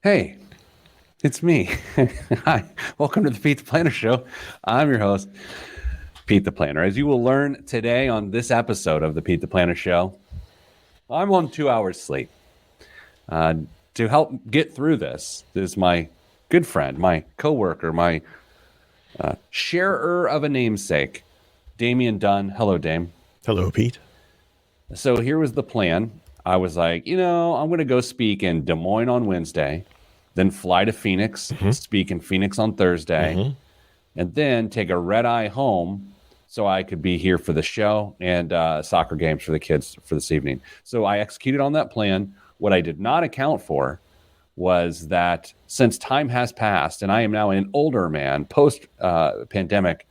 Hey, it's me. Hi, welcome to the Pete the Planner Show. I'm your host, Pete the Planner. As you will learn today on this episode of the Pete the Planner Show, I'm on 2 hours sleep. To help get through this is my good friend, my coworker, my sharer of a namesake, Damian Dunn. Hello, Dame. Hello, Pete. So here was the plan. I was like, I'm going to go speak in Des Moines on Wednesday, then fly to Phoenix, speak in Phoenix on Thursday, and then take a red eye home so I could be here for the show and soccer games for the kids for this evening. So I executed on that plan. What I did not account for was that since time has passed and I am now an older man post pandemic,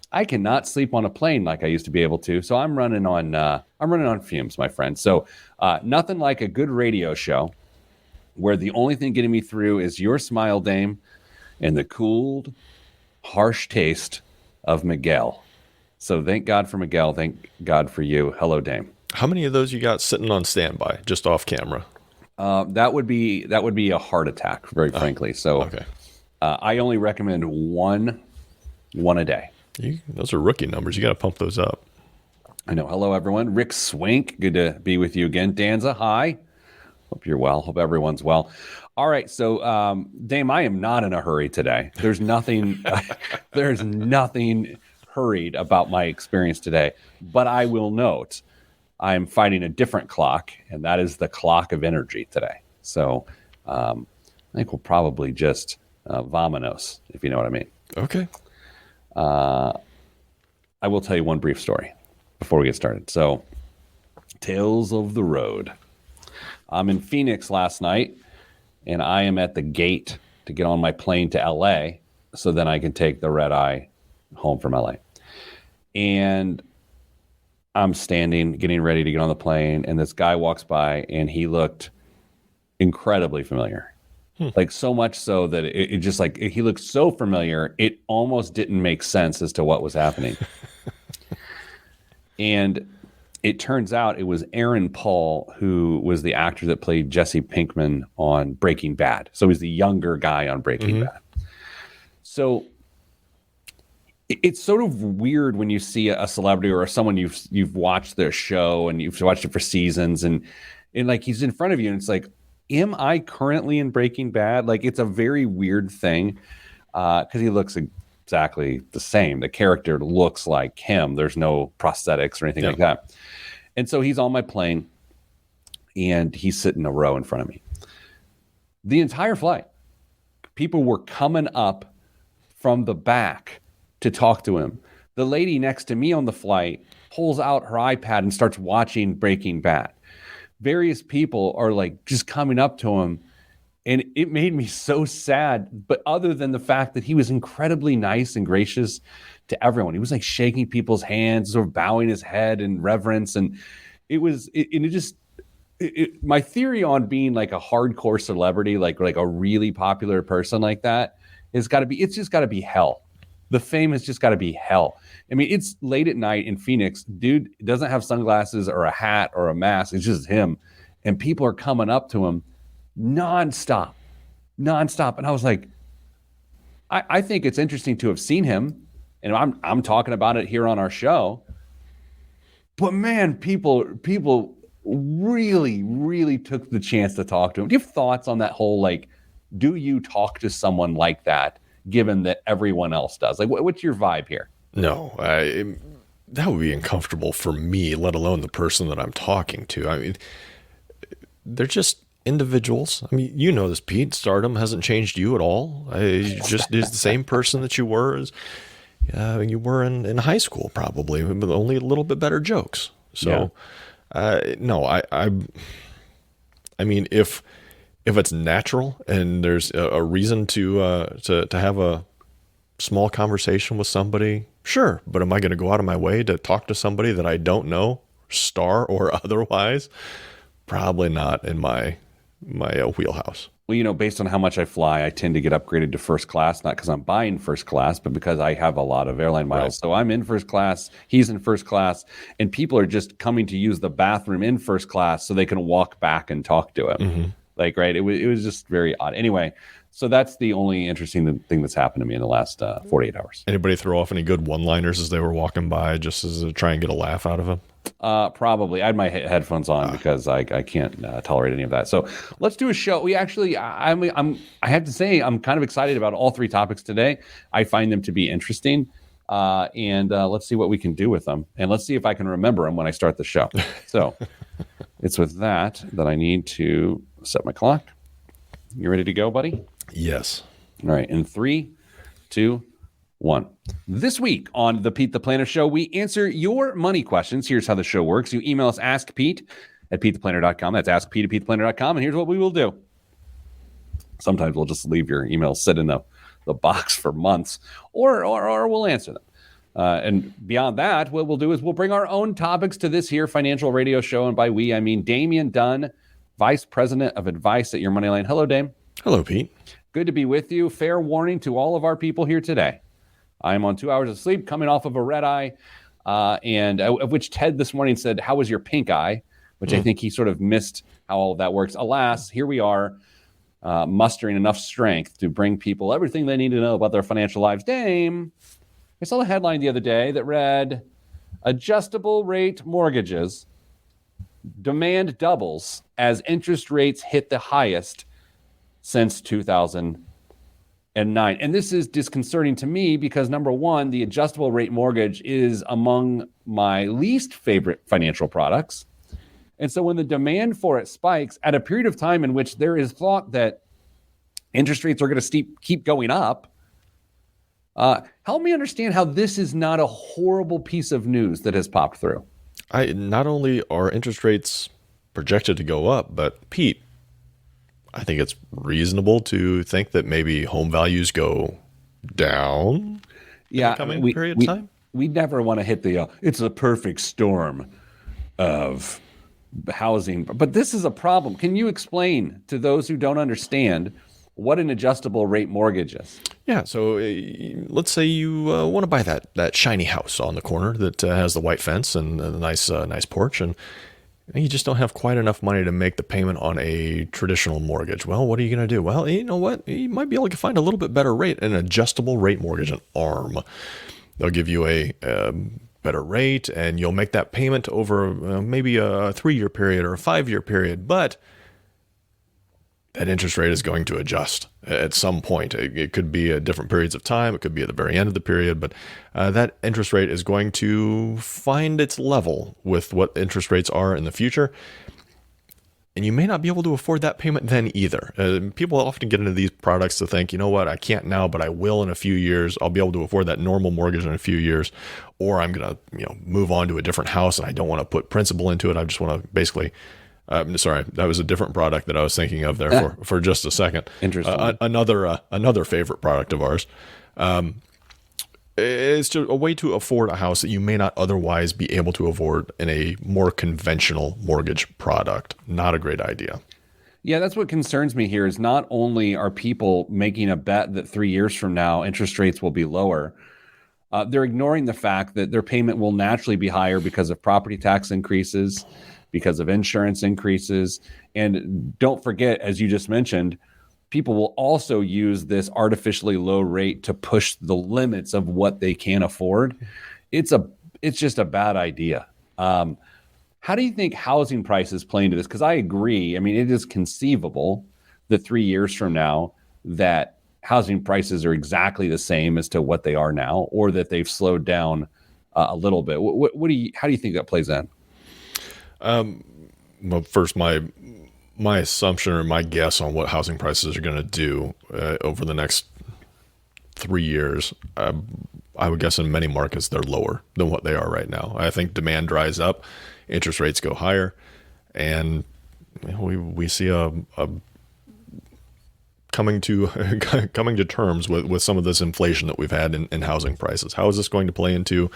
I cannot sleep on a plane like I used to be able to. So I'm running on fumes, my friend. So nothing like a good radio show where the only thing getting me through is your smile, Dame, and the cooled, harsh taste of Miguel. So thank God for Miguel. Thank God for you. Hello, Dame. How many of those you got sitting on standby, just off camera? That would be a heart attack, very frankly. So Okay. I only recommend one a day. Those are rookie numbers. You got to pump those up. I know. Hello, everyone. Rick Swink, good to be with you again. Danza, hi. Hope you're well. Hope everyone's well. All right. So, Dame, I am not in a hurry today. There's nothing hurried about my experience today. But I will note I am fighting a different clock, and that is the clock of energy today. So I think we'll probably just vamonos, if you know what I mean. Okay. I will tell you one brief story before we get started. So, Tales of the Road. I'm in Phoenix last night, and I am at the gate to get on my plane to LA so then I can take the red eye home from LA. And I'm standing, getting ready to get on the plane, and this guy walks by, and he looked incredibly familiar. Like so much so that it just like he looked so familiar, it almost didn't make sense as to what was happening. And it turns out it was Aaron Paul, who was the actor that played Jesse Pinkman on Breaking Bad. So he's the younger guy on Breaking Bad. So it's sort of weird when you see a celebrity or someone you've watched their show and you've watched it for seasons and like he's in front of you and it's like, am I currently in Breaking Bad? Like, it's a very weird thing because he looks exactly the same. The character looks like him. There's no prosthetics or anything like that. And so he's on my plane, and he's sitting a row in front of me. The entire flight, people were coming up from the back to talk to him. The lady next to me on the flight pulls out her iPad and starts watching Breaking Bad. Various people are like just coming up to him, and it made me so sad. But other than the fact that he was incredibly nice and gracious to everyone, he was like shaking people's hands, sort of bowing his head in reverence. And my theory on being like a hardcore celebrity, like a really popular person like that, it's just got to be hell. The fame has just got to be hell. I mean, it's late at night in Phoenix. Dude doesn't have sunglasses or a hat or a mask. It's just him. And people are coming up to him nonstop. And I was like, I think it's interesting to have seen him. And I'm talking about it here on our show. But man, people really, really took the chance to talk to him. Do you have thoughts on that whole, like, do you talk to someone like that, given that everyone else does? Like, what's your vibe here? No, that would be uncomfortable for me, let alone the person that I'm talking to. I mean, they're just individuals. I mean, you know this, Pete. Stardom hasn't changed you at all. You just is the same person that you were in high school, probably, but only a little bit better jokes. So, no, I mean, if it's natural and there's a reason to have a small conversation with somebody, sure. But am I going to go out of my way to talk to somebody that I don't know, star or otherwise? Probably not in my wheelhouse. Well, based on how much I fly, I tend to get upgraded to first class, not because I'm buying first class, but because I have a lot of airline miles. Right. So I'm in first class, he's in first class, and people are just coming to use the bathroom in first class so they can walk back and talk to him. Like, right. It was just very odd. Anyway, so that's the only interesting thing that's happened to me in the last 48 hours. Anybody throw off any good one-liners as they were walking by, just as to try and get a laugh out of them? Probably. I had my headphones on because I can't tolerate any of that. So let's do a show. We actually, I have to say, I'm kind of excited about all three topics today. I find them to be interesting. And let's see what we can do with them. And let's see if I can remember them when I start the show. So it's with that I need to set my clock. You ready to go, buddy? Yes. All right. In 3, 2, 1. This week on the Pete the Planner Show, we answer your money questions. Here's how the show works. You email us askpete@petetheplanner.com. That's askpete@petetheplanner.com. And here's what we will do. Sometimes we'll just leave your emails sit in the box for months, or we'll answer them. And beyond that, what we'll do is we'll bring our own topics to this here financial radio show. And by we, I mean Damian Dunn, Vice President of Advice at Your Moneyline. Hello, Dame. Hello, Pete. Good to be with you. Fair warning to all of our people here today. I'm on 2 hours of sleep, coming off of a red eye, and of which Ted this morning said, "How was your pink eye?" Which I think he sort of missed how all of that works. Alas, here we are, mustering enough strength to bring people everything they need to know about their financial lives. Dame, I saw a headline the other day that read, "Adjustable rate mortgages demand doubles as interest rates hit the highest since 2009. And this is disconcerting to me because, number one, the adjustable rate mortgage is among my least favorite financial products. And so when the demand for it spikes at a period of time in which there is thought that interest rates are going to keep going up, help me understand how this is not a horrible piece of news that has popped through. Not only are interest rates projected to go up, but Pete, I think it's reasonable to think that maybe home values go down in the coming period of time. We never want to hit it's a perfect storm of housing. But this is a problem. Can you explain to those who don't understand what an adjustable rate mortgage is? Yeah, so let's say you want to buy that shiny house on the corner that has the white fence and a nice porch, and you just don't have quite enough money to make the payment on a traditional mortgage. Well, what are you going to do? Well, you know what? You might be able to find a little bit better rate, an adjustable rate mortgage, an ARM. They'll give you a better rate, and you'll make that payment over maybe a 3-year period or a 5-year period, but that interest rate is going to adjust at some point. It could be at different periods of time. It could be at the very end of the period, but that interest rate is going to find its level with what interest rates are in the future. And you may not be able to afford that payment then either. People often get into these products to think, you know what, I can't now, but I will in a few years. I'll be able to afford that normal mortgage in a few years, or I'm going to move on to a different house and I don't want to put principal into it. I just want to basically... sorry, that was a different product that I was thinking of there for just a second. Interesting. Another favorite product of ours. It's just a way to afford a house that you may not otherwise be able to afford in a more conventional mortgage product. Not a great idea. Yeah, that's what concerns me here is not only are people making a bet that 3 years from now interest rates will be lower, they're ignoring the fact that their payment will naturally be higher because of property tax increases, because of insurance increases. And don't forget, as you just mentioned, people will also use this artificially low rate to push the limits of what they can afford. It's just a bad idea. How do you think housing prices play into this? Because I agree. I mean, it is conceivable that 3 years from now that housing prices are exactly the same as to what they are now, or that they've slowed down a little bit. How do you think that plays in? Well, first, my assumption or my guess on what housing prices are going to do over the next 3 years, I would guess in many markets they're lower than what they are right now. I think demand dries up, interest rates go higher, and we see a coming to terms with some of this inflation that we've had in housing prices. How is this going to play into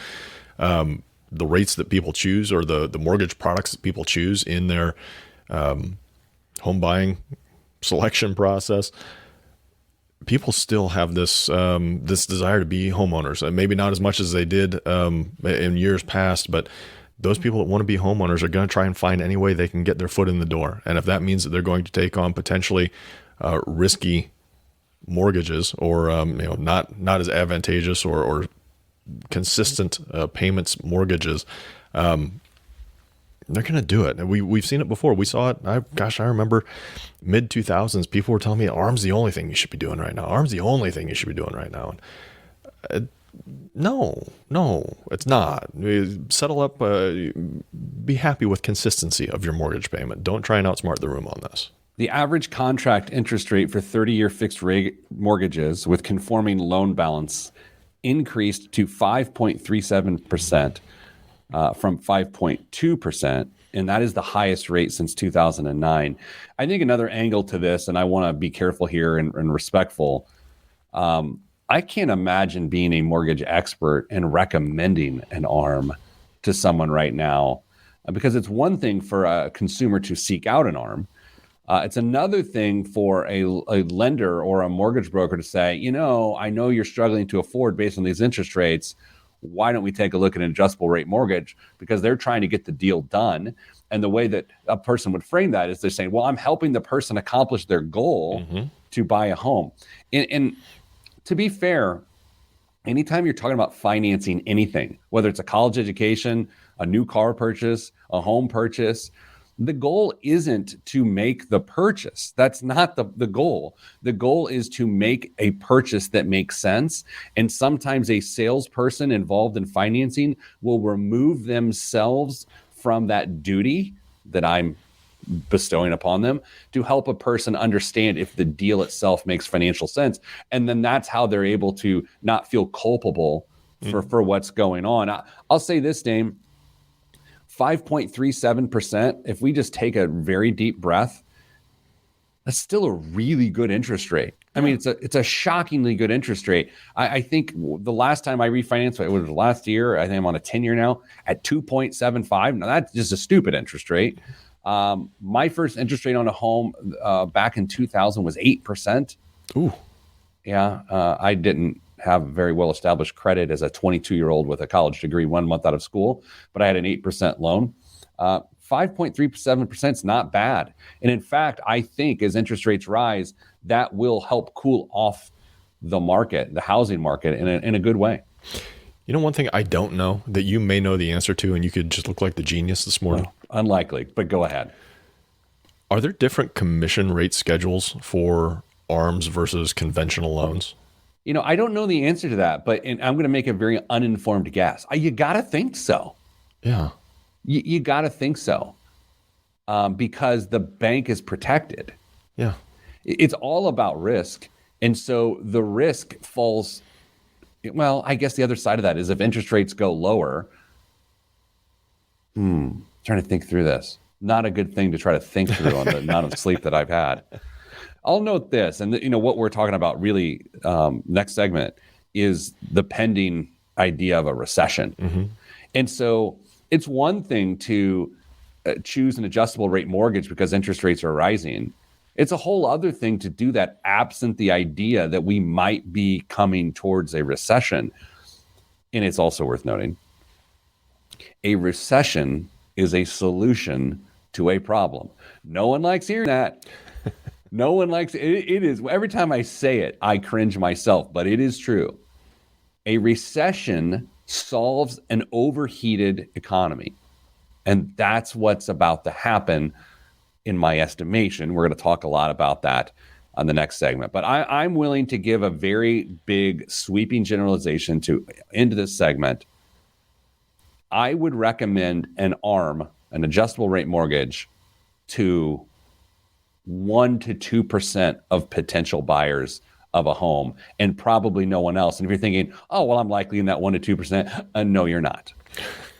the rates that people choose, or the mortgage products that people choose in their home buying selection process? People still have this desire to be homeowners, and maybe not as much as they did in years past, but those people that want to be homeowners are going to try and find any way they can get their foot in the door. And if that means that they're going to take on potentially risky mortgages or not as advantageous or consistent payments mortgages, they're going to do it. And we've seen it before. We saw it. I remember mid 2000s, people were telling me ARM's the only thing you should be doing right now. ARM's the only thing you should be doing right now. And, no, it's not. Settle up, be happy with consistency of your mortgage payment. Don't try and outsmart the room on this. The average contract interest rate for 30-year fixed rate mortgages with conforming loan balance increased to 5.37%. From 5.2%, and that is the highest rate since 2009. I think another angle to this, and I want to be careful here and respectful, I can't imagine being a mortgage expert and recommending an ARM to someone right now, because it's one thing for a consumer to seek out an ARM. It's another thing for a lender or a mortgage broker to say, I know you're struggling to afford based on these interest rates. Why don't we take a look at an adjustable rate mortgage? Because they're trying to get the deal done. And the way that a person would frame that is they're saying, well, I'm helping the person accomplish their goal to buy a home. And to be fair, anytime you're talking about financing anything, whether it's a college education, a new car purchase, a home purchase, the goal isn't to make the purchase. That's not the goal. The goal is to make a purchase that makes sense. And sometimes a salesperson involved in financing will remove themselves from that duty that I'm bestowing upon them to help a person understand if the deal itself makes financial sense. And then that's how they're able to not feel culpable for what's going on. I'll say this, Dame. 5.37%, if we just take a very deep breath, that's still a really good interest rate. I mean, it's a shockingly good interest rate. I think the last time I refinanced, it was last year. I think I'm on a 10-year now at 2.75. Now, that's just a stupid interest rate. My first interest rate on a home back in 2000 was 8%. Ooh. Yeah, I didn't have very well-established credit as a 22-year-old with a college degree 1 month out of school, but I had an 8% loan. 5.37% is not bad. And in fact, I think as interest rates rise, that will help cool off the market, the housing market, in a good way. You know, one thing I don't know that you may know the answer to, and you could just look like the genius this morning. Well, unlikely, but go ahead. Are there different commission rate schedules for ARMs versus conventional loans? I don't know the answer to that, but I'm going to make a very uninformed guess. You got to think so. Yeah. You got to think so because the bank is protected. Yeah. It's all about risk. And so the risk falls, well, I guess the other side of that is if interest rates go lower, trying to think through this. Not a good thing to try to think through on the amount of sleep that I've had. I'll note this, and what we're talking about really next segment is the pending idea of a recession. Mm-hmm. And so it's one thing to choose an adjustable rate mortgage because interest rates are rising. It's a whole other thing to do that absent the idea that we might be coming towards a recession. And it's also worth noting, a recession is a solution to a problem. No one likes hearing that. No one likes it. It is. Every time I say it, I cringe myself, but it is true. A recession solves an overheated economy. And that's what's about to happen, in my estimation. We're going to talk a lot about that on the next segment. But I'm willing to give a very big, sweeping generalization into this segment. I would recommend an ARM, an adjustable rate mortgage, to 1 to 2% of potential buyers of a home, and probably no one else. And if you're thinking, oh, well, I'm likely in that 1 to 2%, no, you're not.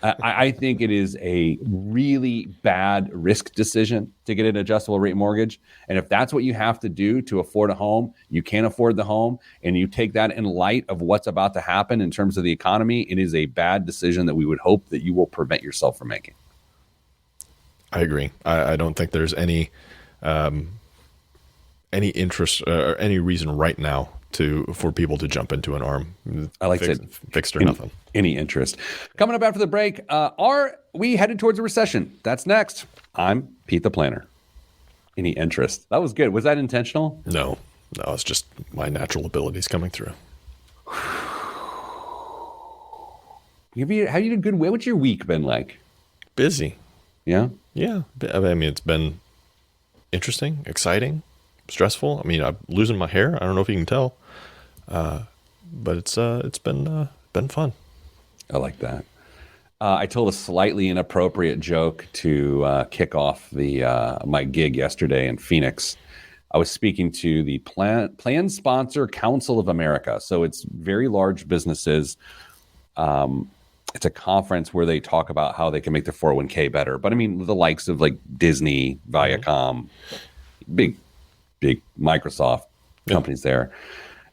I think it is a really bad risk decision to get an adjustable rate mortgage. And if that's what you have to do to afford a home, you can't afford the home, and you take that in light of what's about to happen in terms of the economy, it is a bad decision that we would hope that you will prevent yourself from making. I agree. I don't think there's any interest or any reason right now for people to jump into an arm. I like it. Fixed or nothing. Any interest. Coming up after the break, are we headed towards a recession? That's next. I'm Pete the Planner. Any interest? That was good. Was that intentional? No, it's just my natural abilities coming through. How you did good? What's your week been like? Busy. Yeah? Yeah. I mean, it's been interesting, exciting, stressful. I mean, I'm losing my hair. I don't know if you can tell. But it's been fun. I like that. I told a slightly inappropriate joke to kick off my gig yesterday in Phoenix. I was speaking to the Plan Sponsor Council of America. So it's very large businesses. It's a conference where they talk about how they can make their 401k better. But I mean, the likes of like Disney, Viacom, big Microsoft companies there.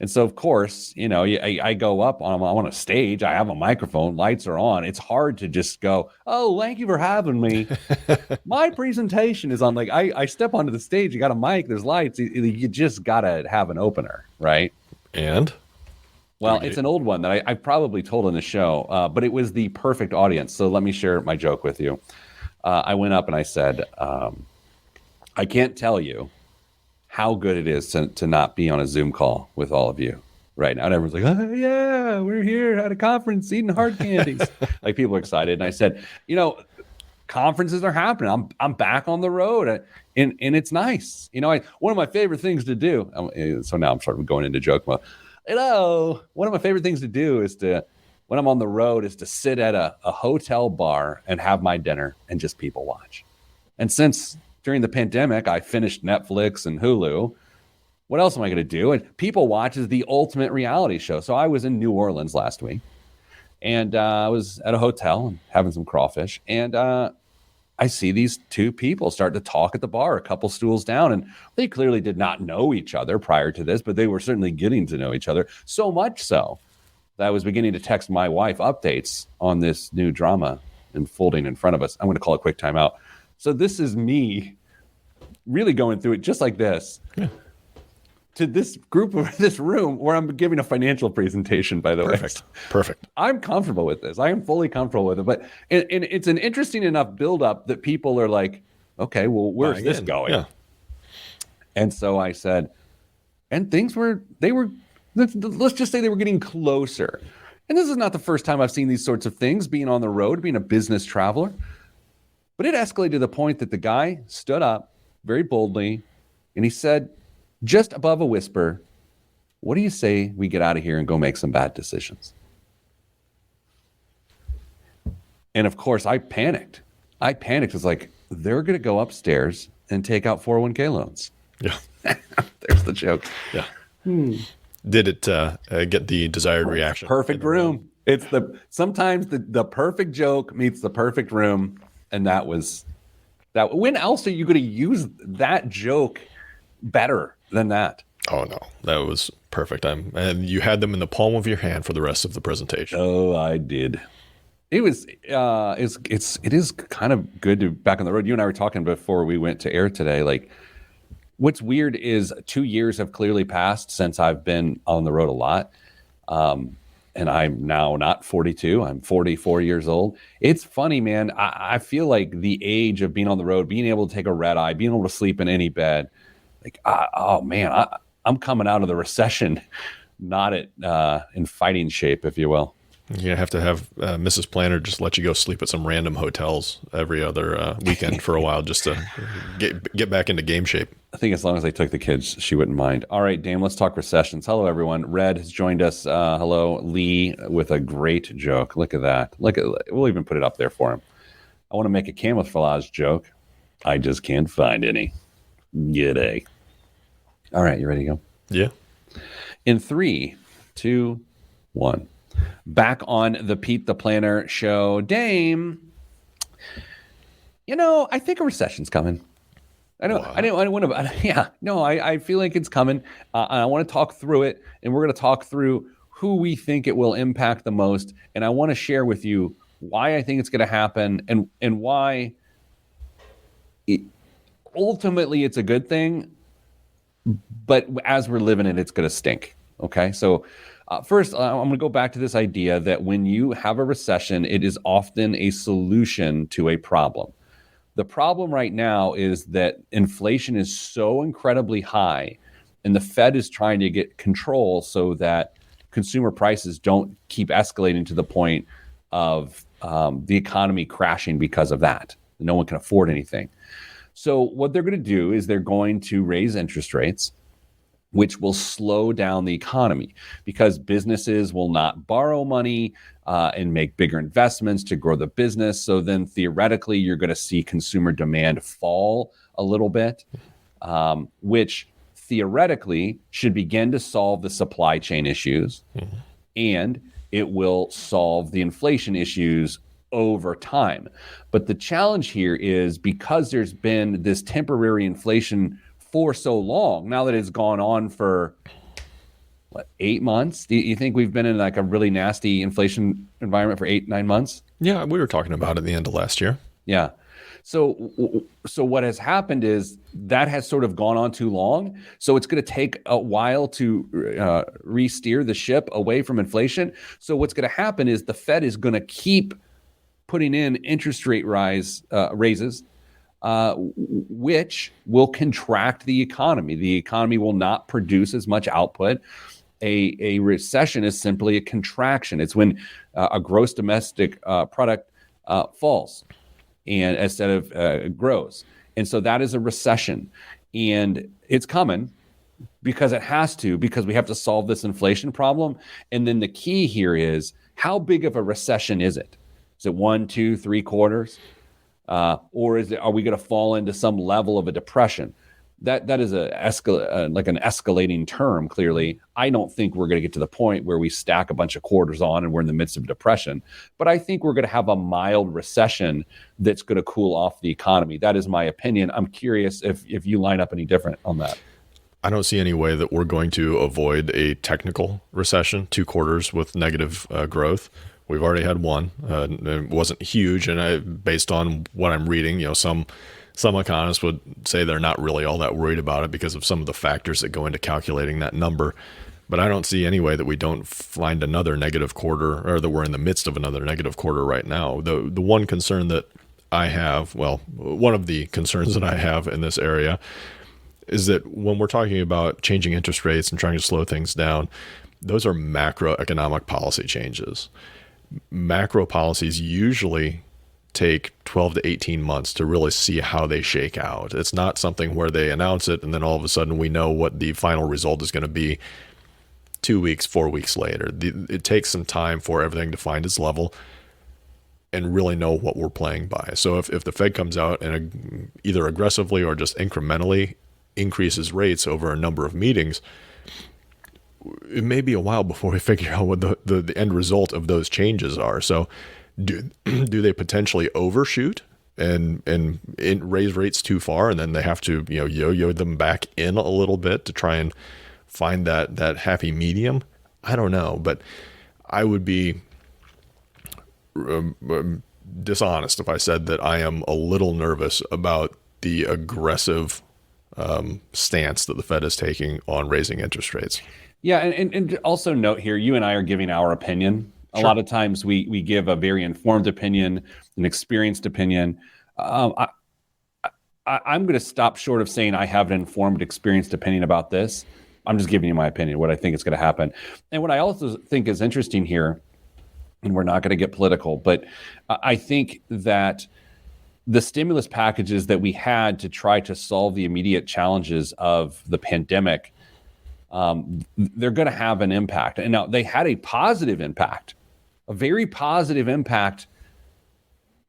And so, of course, I go up on a stage. I have a microphone. Lights are on. It's hard to just go, oh, thank you for having me. My presentation is on. Like, I step onto the stage. You got a mic. There's lights. You just got to have an opener, right? And? Well, it's an old one that I probably told on the show, but it was the perfect audience. So let me share my joke with you. I went up and I said, I can't tell you how good it is to not be on a Zoom call with all of you right now. And everyone's like, oh, yeah, we're here at a conference eating hard candies. Like, people are excited. And I said, conferences are happening. I'm back on the road, and it's nice. One of my favorite things to do. So now I'm sort of going into joke mode. One of my favorite things to do when I'm on the road is to sit at a hotel bar and have my dinner and just people watch. And since during the pandemic, I finished Netflix and Hulu. What else am I going to do? And People Watch is the ultimate reality show. So I was in New Orleans last week, and I was at a hotel and having some crawfish. And I see these two people start to talk at the bar, a couple stools down. And they clearly did not know each other prior to this, but they were certainly getting to know each other. So much so that I was beginning to text my wife updates on this new drama unfolding in front of us. I'm going to call a quick timeout. So this is me really going through it just like this to this group of this room where I'm giving a financial presentation, by the way. Perfect. I'm comfortable with this. I am fully comfortable with it. But and it's an interesting enough buildup that people are like, okay, well, where's this going? Yeah. And so I said, and let's just say they were getting closer. And this is not the first time I've seen these sorts of things, being on the road, being a business traveler. But it escalated to the point that the guy stood up very boldly, and he said, just above a whisper, what do you say we get out of here and go make some bad decisions? And of course, I panicked. It's like, they're going to go upstairs and take out 401k loans. Yeah. There's the joke. Yeah. Did it get the desired reaction? Perfect room. It's sometimes the perfect joke meets the perfect room. And that was that. When else are you going to use that joke better than that? Oh no, that was perfect. And you had them in the palm of your hand for the rest of the presentation. Oh, I did. It was. It is kind of good to be back on the road. You and I were talking before we went to air today. Like, what's weird is 2 years have clearly passed since I've been on the road a lot. And I'm now not 42. I'm 44 years old. It's funny, man. I feel like the age of being on the road, being able to take a red eye, being able to sleep in any bed, like, I'm coming out of the recession, not in fighting shape, if you will. You're going to have Mrs. Planner just let you go sleep at some random hotels every other weekend for a while just to get back into game shape. I think as long as they took the kids, she wouldn't mind. All right, Dame, let's talk recessions. Hello, everyone. Red has joined us. Hello, Lee, with a great joke. Look at that. We'll even put it up there for him. I want to make a camouflage joke. I just can't find any. G'day. All right, you ready to go? Yeah. In 3, 2, 1. Back on the Pete the Planner show. Dame, I think a recession's coming. I feel like it's coming. I want to talk through it, and we're going to talk through who we think it will impact the most. And I want to share with you why I think it's going to happen and why ultimately it's a good thing. But as we're living it, it's going to stink. Okay, so first, I'm going to go back to this idea that when you have a recession, it is often a solution to a problem. The problem right now is that inflation is so incredibly high, and the Fed is trying to get control so that consumer prices don't keep escalating to the point of the economy crashing because of that. No one can afford anything. So what they're going to do is they're going to raise interest rates, which will slow down the economy because businesses will not borrow money and make bigger investments to grow the business. So then theoretically, you're going to see consumer demand fall a little bit, which theoretically should begin to solve the supply chain issues, and it will solve the inflation issues over time. But the challenge here is because there's been this temporary inflation for so long, now that it's gone on for 8 months, do you think we've been in like a really nasty inflation environment for 8-9 months? Yeah, we were talking about it at the end of last year. Yeah. So what has happened is that has sort of gone on too long. So it's going to take a while to re-steer the ship away from inflation. So what's going to happen is the Fed is going to keep putting in interest rate raises, which will contract the economy. The economy will not produce as much output. A recession is simply a contraction. It's when a gross domestic product falls and instead of grows. And so that is a recession. And it's coming because it has to, because we have to solve this inflation problem. And then the key here is, how big of a recession is it? Is it 1, 2, 3 quarters? Or are we going to fall into some level of a depression? That is like an escalating term, clearly. I don't think we're going to get to the point where we stack a bunch of quarters on and we're in the midst of depression. But I think we're going to have a mild recession that's going to cool off the economy. That is my opinion. I'm curious if you line up any different on that. I don't see any way that we're going to avoid a technical recession, 2 quarters with negative growth. We've already had one. It wasn't huge, and based on what I'm reading, some economists would say they're not really all that worried about it because of some of the factors that go into calculating that number. But I don't see any way that we don't find another negative quarter, or that we're in the midst of another negative quarter right now. The one concern that I have, one of the concerns that I have in this area is that when we're talking about changing interest rates and trying to slow things down, those are macroeconomic policy changes. Macro policies usually take 12 to 18 months to really see how they shake out. It's not something where they announce it and then all of a sudden we know what the final result is going to be 2 weeks, 4 weeks later. It takes some time for everything to find its level and really know what we're playing by. So if the Fed comes out and either aggressively or just incrementally increases rates over a number of meetings, it may be a while before we figure out what the end result of those changes are. So do they potentially overshoot and raise rates too far, and then they have to yo-yo them back in a little bit to try and find that happy medium? I don't know, but I would be dishonest if I said that I am a little nervous about the aggressive stance that the Fed is taking on raising interest rates. Yeah, and also note here, you and I are giving our opinion. A lot of times we give a very informed opinion, an experienced opinion. I'm going to stop short of saying I have an informed, experienced opinion about this. I'm just giving you my opinion, what I think is going to happen. And what I also think is interesting here, and we're not going to get political, but I think that the stimulus packages that we had to try to solve the immediate challenges of the pandemic, they're going to have an impact. And now they had a positive impact, a very positive impact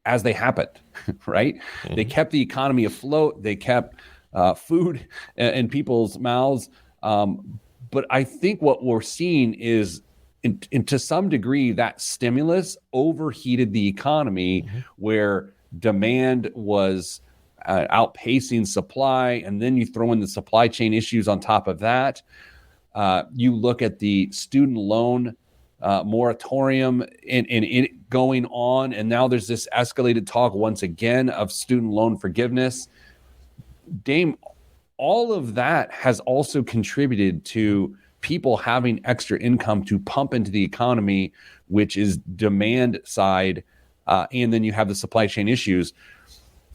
as they happened, right? Mm-hmm. They kept the economy afloat. They kept food in people's mouths. But I think what we're seeing is, to some degree, that stimulus overheated the economy, mm-hmm. where demand was outpacing supply. And then you throw in the supply chain issues on top of that. You look at the student loan moratorium and it going on, and now there's this escalated talk once again of student loan forgiveness. Dame, all of that has also contributed to people having extra income to pump into the economy, which is demand side, and then you have the supply chain issues.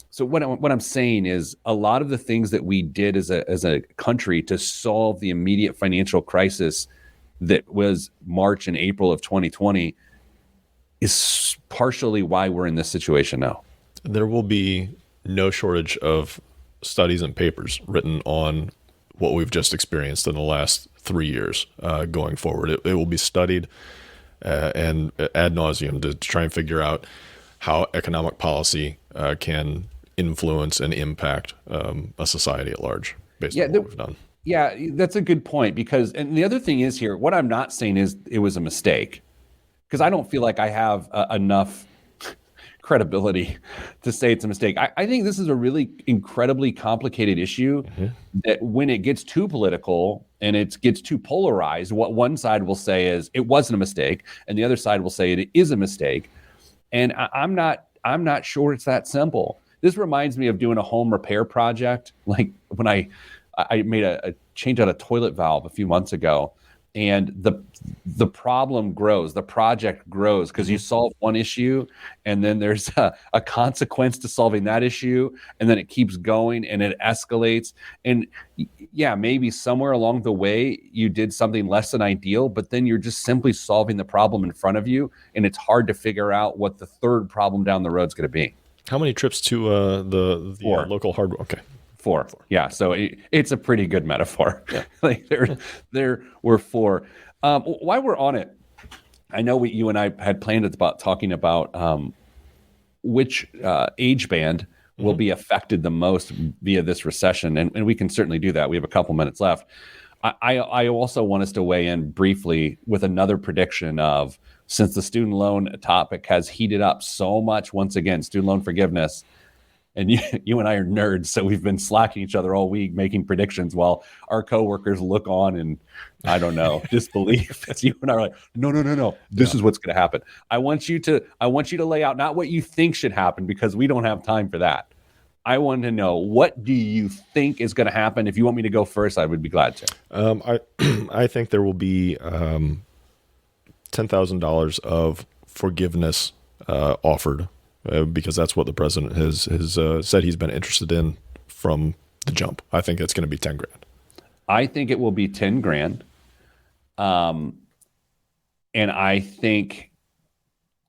So what I'm saying is a lot of the things that we did as a country to solve the immediate financial crisis that was March and April of 2020 is partially why we're in this situation now. There will be no shortage of studies and papers written on what we've just experienced in the last 3 years going forward. It will be studied and ad nauseum to try and figure out how economic policy can influence and impact a society at large based on what we've done. Yeah, that's a good point because, and the other thing is here, what I'm not saying is it was a mistake because I don't feel like I have enough credibility to say it's a mistake. I think this is a really incredibly complicated issue that when it gets too political and it gets too polarized, what one side will say is it wasn't a mistake and the other side will say it is a mistake. And I'm not sure it's that simple. This reminds me of doing a home repair project. Like when I made a change out a toilet valve a few months ago, and the problem grows, the project grows because you solve one issue, and then there's a consequence to solving that issue, and then it keeps going and it escalates. And yeah, maybe somewhere along the way you did something less than ideal, but then you're just simply solving the problem in front of you, and it's hard to figure out what the third problem down the road is going to be. How many trips to the local hardware? Okay. Four. Yeah. So it's a pretty good metaphor. Yeah. Like there were four. While we're on it, I know you and I had planned about talking about which age band will be affected the most via this recession. And we can certainly do that. We have a couple minutes left. I also want us to weigh in briefly with another prediction of, since the student loan topic has heated up so much once again, student loan forgiveness, and you and I are nerds, so we've been slacking each other all week making predictions while our coworkers look on and, I don't know, disbelief. As you and I are like, no, this is what's going to happen. I want you to lay out not what you think should happen because we don't have time for that. I want to know, what do you think is going to happen? If you want me to go first, I would be glad to. I think there will be $10,000 of forgiveness offered. Because that's what the president has said he's been interested in from the jump. I think it's going to be 10 grand. I think it will be 10 grand. And I think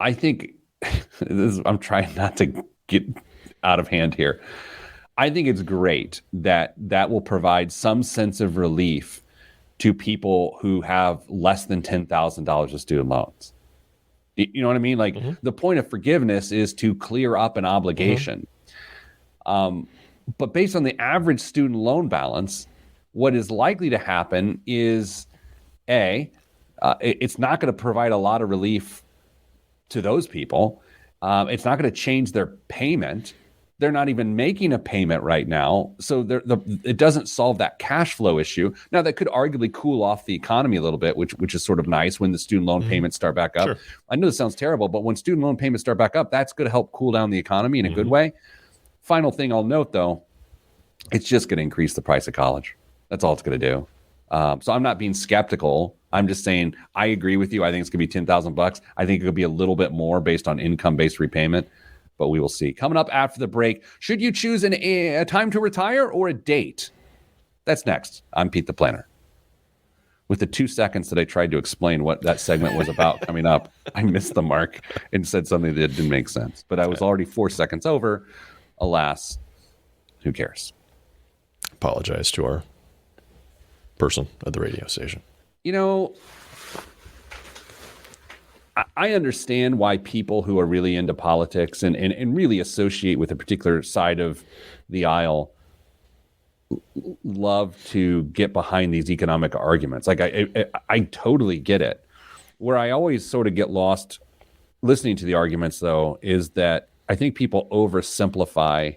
I'm trying not to get out of hand here. I think it's great that will provide some sense of relief to people who have less than $10,000 of student loans. You know what I mean? Like the point of forgiveness is to clear up an obligation. But based on the average student loan balance, what is likely to happen is it's not going to provide a lot of relief to those people. It's not going to change their payment. They're not even making a payment right now. So it doesn't solve that cash flow issue. Now, that could arguably cool off the economy a little bit, which is sort of nice when the student loan payments start back up. Sure. I know this sounds terrible, but when student loan payments start back up, that's going to help cool down the economy in a good way. Final thing I'll note, though, it's just going to increase the price of college. That's all it's going to do. So I'm not being skeptical. I'm just saying I agree with you. I think it's going to be $10,000. I think it could be a little bit more based on income-based repayment. But we will see. Coming up after the break, should you choose a time to retire or a date? That's next. I'm Pete the Planner. With the 2 seconds that I tried to explain what that segment was about coming up, I missed the mark and said something that didn't make sense. But I was already 4 seconds over. Alas, who cares? Apologize to our person at the radio station. You know, I understand why people who are really into politics and really associate with a particular side of the aisle love to get behind these economic arguments. Like I totally get it. Where I always sort of get lost listening to the arguments, though, is that I think people oversimplify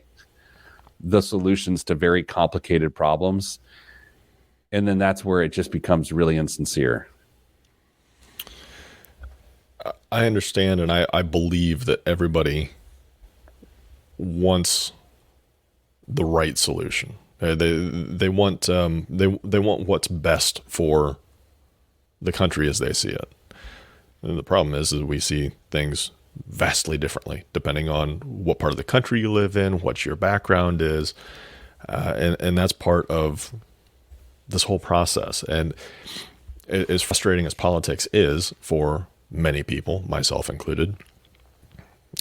the solutions to very complicated problems. And then that's where it just becomes really insincere. I understand, and I believe that everybody wants the right solution. They want what's best for the country as they see it. And the problem is we see things vastly differently depending on what part of the country you live in, what your background is, and that's part of this whole process. And as frustrating as politics is for many people, myself included,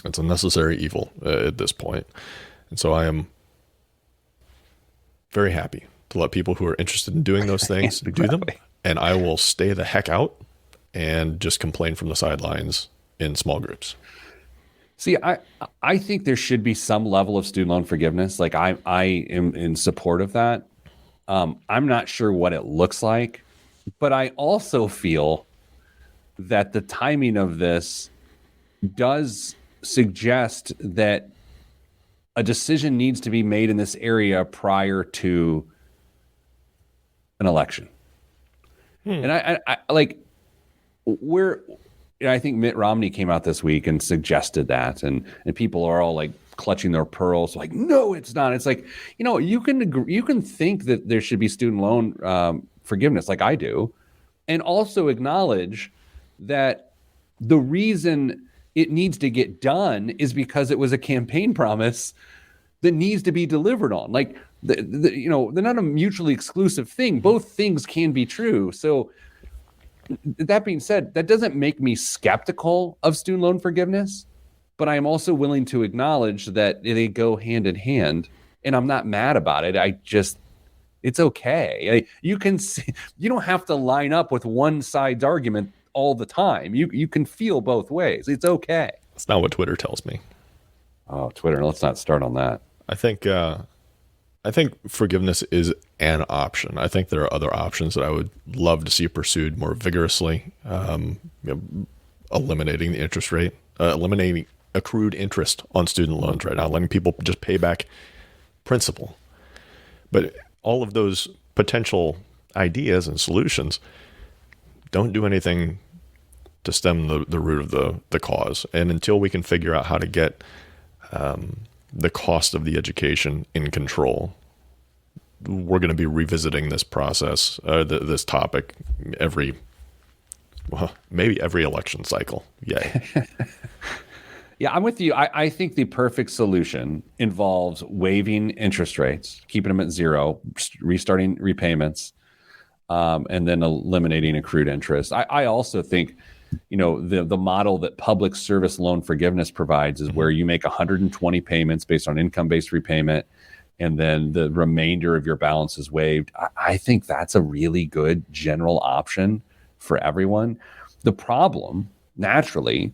it's a necessary evil at this point. And so I am very happy to let people who are interested in doing those things do them. And I will stay the heck out and just complain from the sidelines in small groups. See, I think there should be some level of student loan forgiveness. Like I am in support of that. I'm not sure what it looks like, but I also feel that the timing of this does suggest that a decision needs to be made in this area prior to an election. And I like I think Mitt Romney came out this week and suggested that, and people are all like clutching their pearls, like, no, it's not. It's like, you can think that there should be student loan forgiveness, like I do, and also acknowledge that the reason it needs to get done is because it was a campaign promise that needs to be delivered on. Like, they're not a mutually exclusive thing. Both things can be true. So that being said, that doesn't make me skeptical of student loan forgiveness, but I am also willing to acknowledge that they go hand in hand, and I'm not mad about it. It's okay. You don't have to line up with one side's argument all the time. You can feel both ways. It's okay. That's not what Twitter tells me. Oh, Twitter. Let's not start on that. I think forgiveness is an option. I think there are other options that I would love to see pursued more vigorously. Eliminating the interest rate, eliminating accrued interest on student loans right now, letting people just pay back principal. But all of those potential ideas and solutions don't do anything to stem the root of the cause. And until we can figure out how to get the cost of the education in control, we're going to be revisiting this process, this topic maybe every election cycle. Yay. Yeah, I'm with you. I think the perfect solution involves waiving interest rates, keeping them at zero, restarting repayments, and then eliminating accrued interest. I also think, the model that public service loan forgiveness provides is where you make 120 payments based on income-based repayment, and then the remainder of your balance is waived. I think that's a really good general option for everyone. The problem, naturally,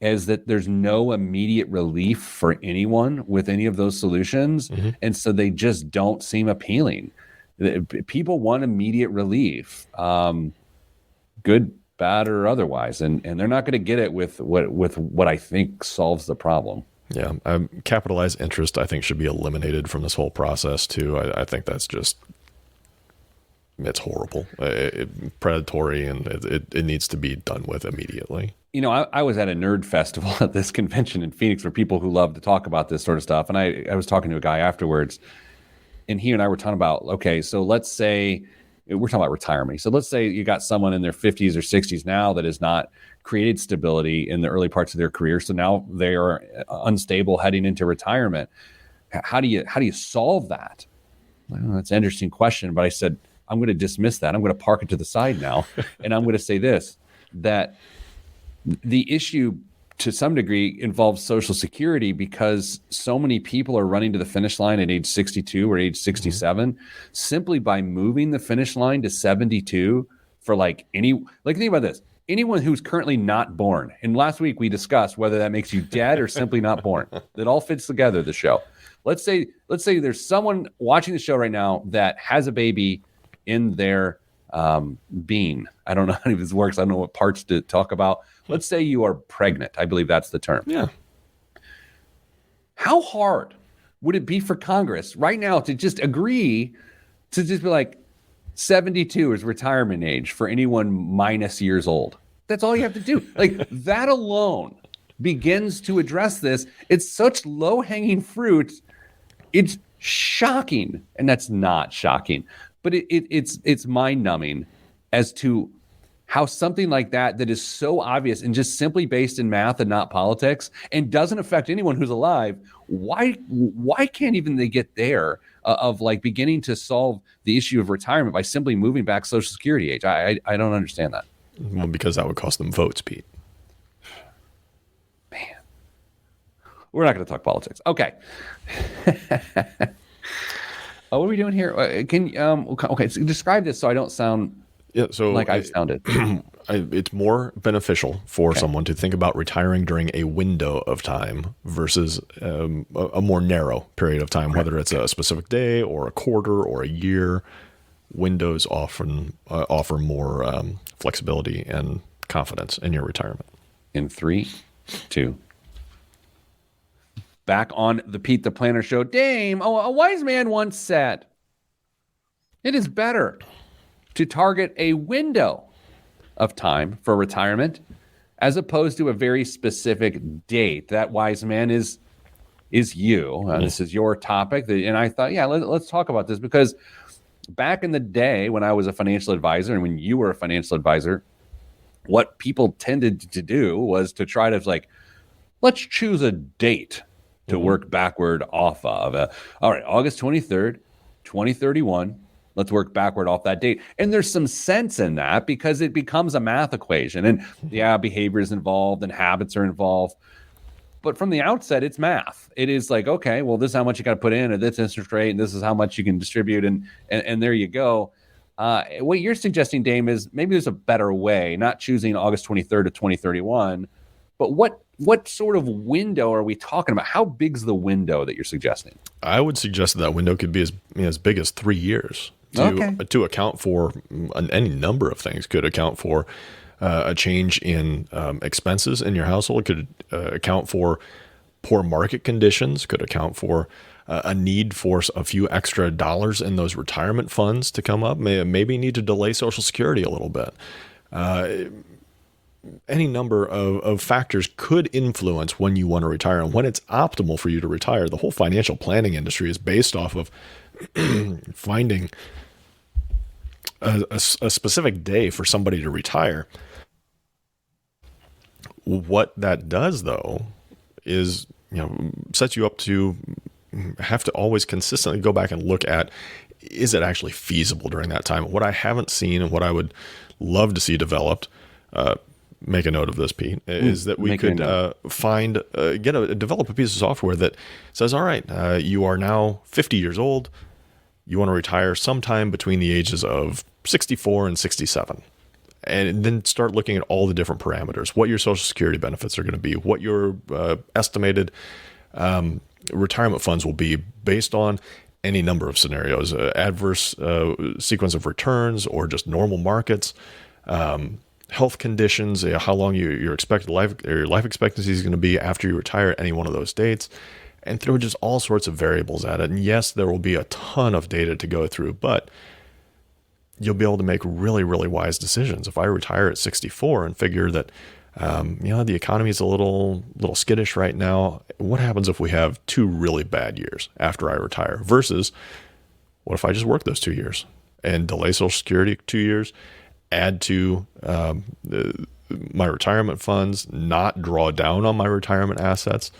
is that there's no immediate relief for anyone with any of those solutions. Mm-hmm. And so they just don't seem appealing. People want immediate relief, good, bad, or otherwise. And they're not going to get it with what I think solves the problem. Yeah. Capitalized interest, I think, should be eliminated from this whole process too. I think that's just, it's horrible, predatory, and it needs to be done with immediately. I was at a nerd festival at this convention in Phoenix for people who love to talk about this sort of stuff. And I was talking to a guy afterwards, and he and I were talking about, okay, so let's say we're talking about retirement. So let's say you got someone in their 50s or 60s now that has not created stability in the early parts of their career. So now they are unstable heading into retirement. How do you solve that? Well, that's an interesting question, but I said, I'm going to dismiss that. I'm going to park it to the side now. And I'm going to say this, that the issue to some degree involves Social Security, because so many people are running to the finish line at age 62 or age 67, mm-hmm. simply by moving the finish line to 72 for think about this, anyone who's currently not born. And last week we discussed whether that makes you dead or simply not born. That all fits together, the show. Let's say there's someone watching the show right now that has a baby in their being. I don't know how this works. I don't know what parts to talk about. Let's say you are pregnant. I believe that's the term. Yeah. How hard would it be for Congress right now to just agree to just be like 72 is retirement age for anyone minus years old? That's all you have to do. Like, that alone begins to address this. It's such low-hanging fruit. It's shocking. And that's not shocking. But it's mind-numbing as to how something like that is so obvious and just simply based in math and not politics and doesn't affect anyone who's alive, why can't even they get there of like beginning to solve the issue of retirement by simply moving back Social Security age? I don't understand that. Well, because that would cost them votes, Pete. Man, we're not going to talk politics. Okay. What are we doing here? Can okay, so describe this so I don't sound like I've sounded. It's more beneficial for someone to think about retiring during a window of time versus a more narrow period of time, whether it's a specific day or a quarter or a year. Windows often offer more flexibility and confidence in your retirement. In 3, 2. Back on the Pete the Planner show. Dame, a wise man once said, it is better to target a window of time for retirement as opposed to a very specific date. That wise man is you. This is your topic. And I thought, let's talk about this, because back in the day when I was a financial advisor and when you were a financial advisor, what people tended to do was to try to let's choose a date to work backward off of. All right, August 23rd, 2031. Let's work backward off that date. And there's some sense in that because it becomes a math equation. And behavior is involved and habits are involved. But from the outset, it's math. It is like, okay, well, this is how much you got to put in at this interest rate, and this is how much you can distribute, and there you go. What you're suggesting, Dame, is maybe there's a better way, not choosing August 23rd to 2031, but what sort of window are we talking about? How big's the window that you're suggesting? I would suggest that window could be as big as 3 years to account for any number of things. Could account for a change in expenses in your household, could account for poor market conditions, could account for a need for a few extra dollars in those retirement funds to come up, maybe need to delay Social Security a little bit. Any number of factors could influence when you want to retire and when it's optimal for you to retire. The whole financial planning industry is based off of finding a specific day for somebody to retire. What that does, though, is sets you up to have to always consistently go back and look at, is it actually feasible during that time? What I haven't seen and what I would love to see developed, make a note of this, Pete, is that we could develop a piece of software that says, all right, you are now 50 years old. You want to retire sometime between the ages of 64 and 67. And then start looking at all the different parameters, what your Social Security benefits are going to be, what your estimated retirement funds will be based on any number of scenarios, adverse sequence of returns or just normal markets, health conditions, how long your expected life or your life expectancy is going to be after you retire at any one of those dates, and throw just all sorts of variables at it. And yes, there will be a ton of data to go through, but you'll be able to make really, really wise decisions. If I retire at 64 and figure that, the economy is a little skittish right now, what happens if we have 2 really bad years after I retire? Versus, what if I just work those 2 years and delay Social Security 2 years, add to my retirement funds, not draw down on my retirement assets?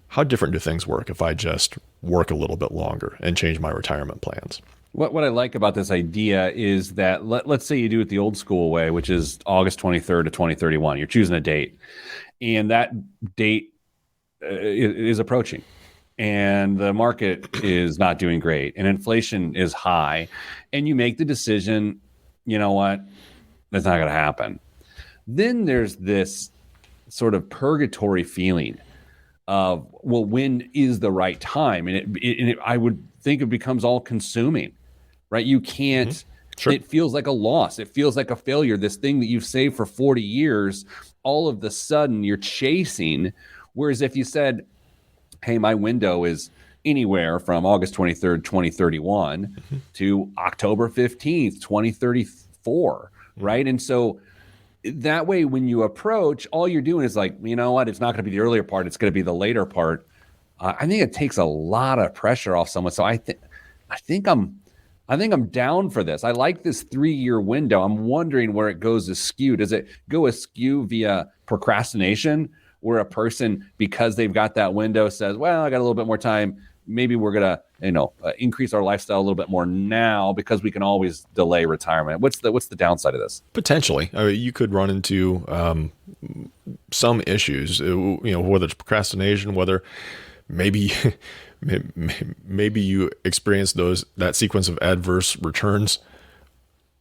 How different do things work if I just work a little bit longer and change my retirement plans? What I like about this idea is that let's say you do it the old school way, which is August 23rd to 2031. You're choosing a date, and that date is approaching, and the market is not doing great, and inflation is high, and you make the decision, you know what, that's not going to happen. Then there's this sort of purgatory feeling of, well, when is the right time? And I would think it becomes all consuming, right? You can't, Sure. It feels like a loss. It feels like a failure. This thing that you've saved for 40 years, all of the sudden you're chasing. Whereas if you said, hey, my window is anywhere from August 23rd, 2031 to October 15th, 2034, right? And so that way, when you approach, all you're doing is like, you know what? It's not going to be the earlier part. It's going to be the later part. I think it takes a lot of pressure off someone. So I think I'm I think I'm down for this. I like this 3-year window. I'm wondering where it goes askew. Does it go askew via procrastination, where a person, because they've got that window, says, well, I got a little bit more time. Maybe we're going to, increase our lifestyle a little bit more now because we can always delay retirement. What's the downside of this? Potentially. I mean, you could run into some issues, whether it's procrastination, whether maybe maybe you experience that sequence of adverse returns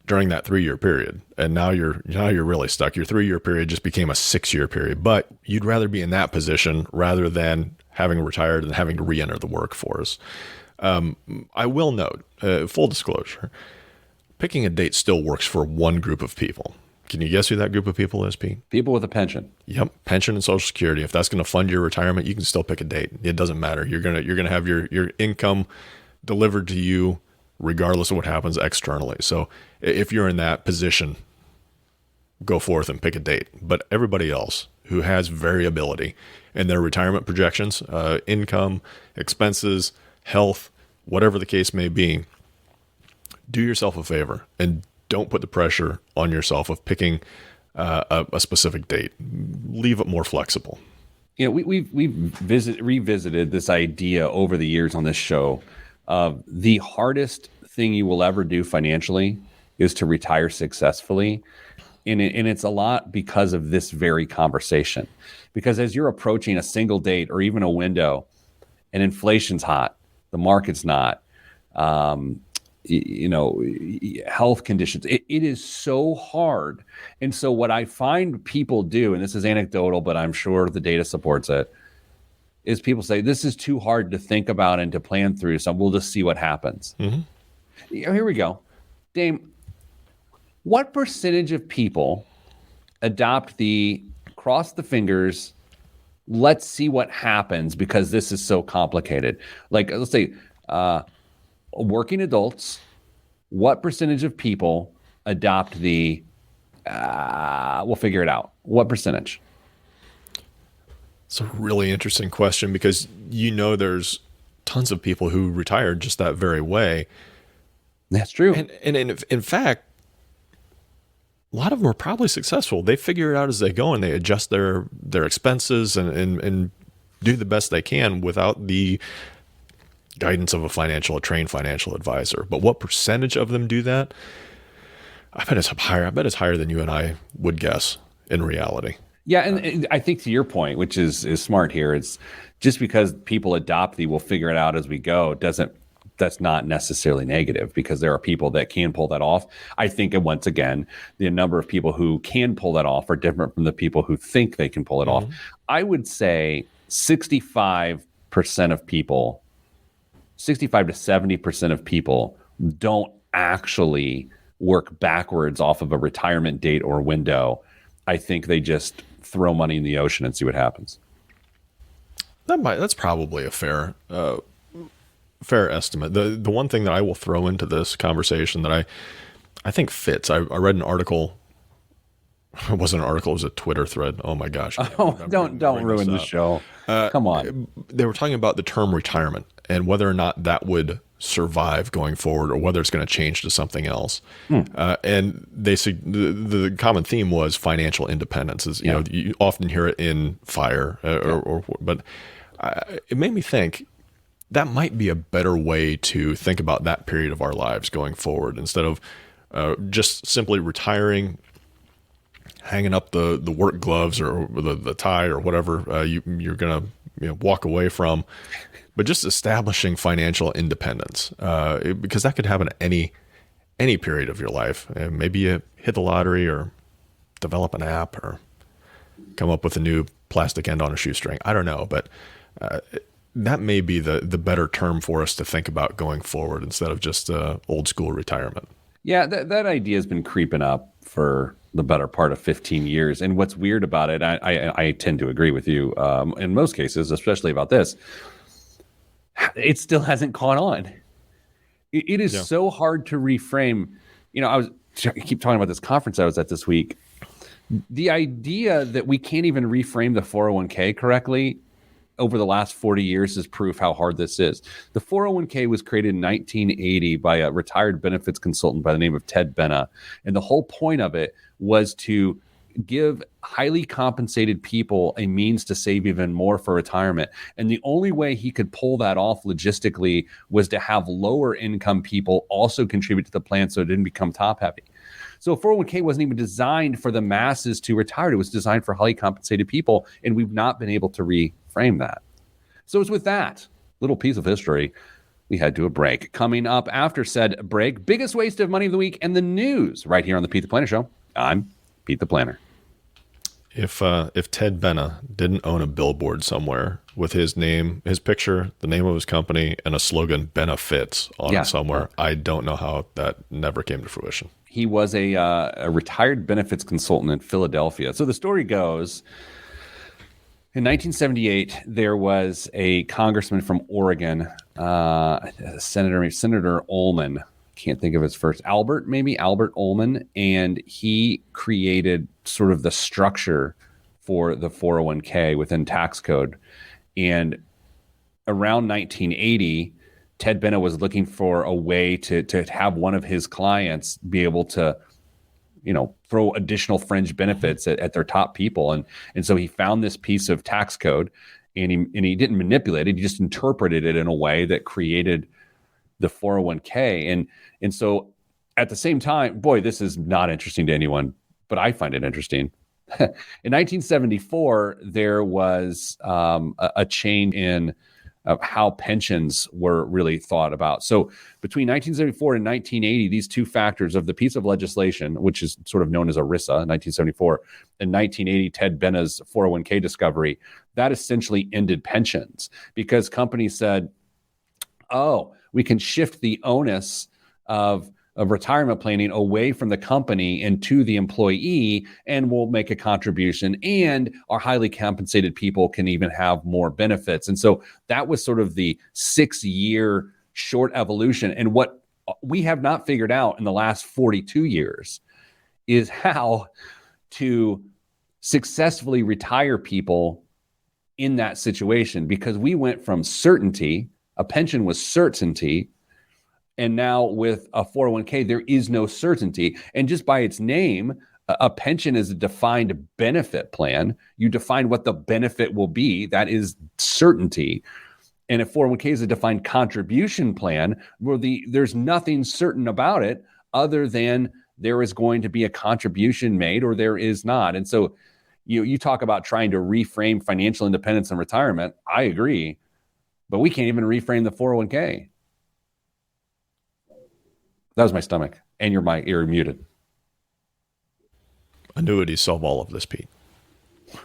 during that 3-year period, and now you're really stuck. Your 3-year period just became a 6-year period, but you'd rather be in that position rather than having retired and having to re-enter the workforce. I will note, full disclosure, picking a date still works for one group of people. Can you guess who that group of people is, Pete? People with a pension. Yep, pension and Social Security. If that's going to fund your retirement, you can still pick a date. It doesn't matter. You're gonna have your income delivered to you regardless of what happens externally. So if you're in that position, go forth and pick a date. But everybody else who has variability in their retirement projections, income, expenses, health, whatever the case may be, do yourself a favor and don't put the pressure on yourself of picking a specific date. Leave it more flexible. We've revisited this idea over the years on this show of the hardest thing you will ever do financially is to retire successfully. And it's a lot because of this very conversation. Because as you're approaching a single date or even a window, and inflation's hot, the market's not, health conditions, it is so hard. And so what I find people do, and this is anecdotal, but I'm sure the data supports it, is people say, this is too hard to think about and to plan through, so we'll just see what happens. Mm-hmm. Here we go. Dame, what percentage of people adopt the cross the fingers, let's see what happens because this is so complicated? Like, let's say, working adults, what percentage of people adopt the we'll figure it out? What percentage? It's a really interesting question because there's tons of people who retired just that very way. That's true. And in fact, a lot of them are probably successful. They figure it out as they go and they adjust their expenses and do the best they can without the guidance of a trained financial advisor. But what percentage of them do that? I bet it's higher. I bet it's higher than you and I would guess in reality. Yeah, and I think to your point, which is smart here, it's just because people adopt the we'll figure it out as we go that's not necessarily negative, because there are people that can pull that off. I think, and once again, the number of people who can pull that off are different from the people who think they can pull it off. I would say 65% of people, 65 to 70% of people don't actually work backwards off of a retirement date or window. I think they just throw money in the ocean and see what happens. That's probably a fair estimate. The one thing that I will throw into this conversation that I think fits. I read an article. It wasn't an article. It was a Twitter thread. Oh my gosh! Don't ruin the show. Come on. They were talking about the term retirement and whether or not that would survive going forward, or whether it's going to change to something else. And the common theme was financial independence. You often hear it in FIRE, but it made me think that might be a better way to think about that period of our lives going forward, instead of just simply retiring, hanging up the work gloves or the tie or whatever you're going to walk away from, but just establishing financial independence, because that could happen at any period of your life. Maybe you hit the lottery or develop an app or come up with a new plastic end on a shoestring. I don't know, but that may be the better term for us to think about going forward, instead of just old school retirement. Yeah, that idea has been creeping up for the better part of 15 years. And what's weird about it, I tend to agree with you in most cases, especially about this, it still hasn't caught on. It is so hard to reframe. I keep talking about this conference I was at this week. The idea that we can't even reframe the 401k correctly over the last 40 years is proof how hard this is. The 401k was created in 1980 by a retired benefits consultant by the name of Ted Benna. And the whole point of it was to give highly compensated people a means to save even more for retirement. And the only way he could pull that off logistically was to have lower income people also contribute to the plan so it didn't become top heavy. So 401k wasn't even designed for the masses to retire. It was designed for highly compensated people. And we've not been able to reframe that. So it's with that little piece of history, we head to a break. Coming up after said break, biggest waste of money of the week and the news right here on the Pete the Planner Show. I'm Pete the Planner. If Ted Benna didn't own a billboard somewhere with his name, his picture, the name of his company, and a slogan "Benefits" on it somewhere, I don't know how that never came to fruition. He was a retired benefits consultant in Philadelphia. So the story goes, in 1978, there was a congressman from Oregon, Senator Ullman. Can't think of his first, Albert Ullman, and he created sort of the structure for the 401k within tax code. And around 1980, Ted Benna was looking for a way to have one of his clients be able to, throw additional fringe benefits at their top people. And so he found this piece of tax code, and he didn't manipulate it. He just interpreted it in a way that created the 401k. And so at the same time, boy, this is not interesting to anyone, but I find it interesting. In 1974, there was a change in how pensions were really thought about. So between 1974 and 1980, these two factors of the piece of legislation, which is sort of known as ERISA, 1974, and 1980, Ted Benna's 401k discovery, that essentially ended pensions because companies said, oh, we can shift the onus of retirement planning away from the company and to the employee, and we'll make a contribution, and our highly compensated people can even have more benefits. And so that was sort of the 6-year short evolution. And what we have not figured out in the last 42 years is how to successfully retire people in that situation, because we went from certainty, a pension was certainty, and now with a 401k, there is no certainty. And just by its name, a pension is a defined benefit plan. You define what the benefit will be. That is certainty. And a 401k is a defined contribution plan where there's nothing certain about it other than there is going to be a contribution made or there is not. And so you talk about trying to reframe financial independence and retirement. I agree, but we can't even reframe the 401k. That was my stomach. And you're muted. Annuities solve all of this, Pete.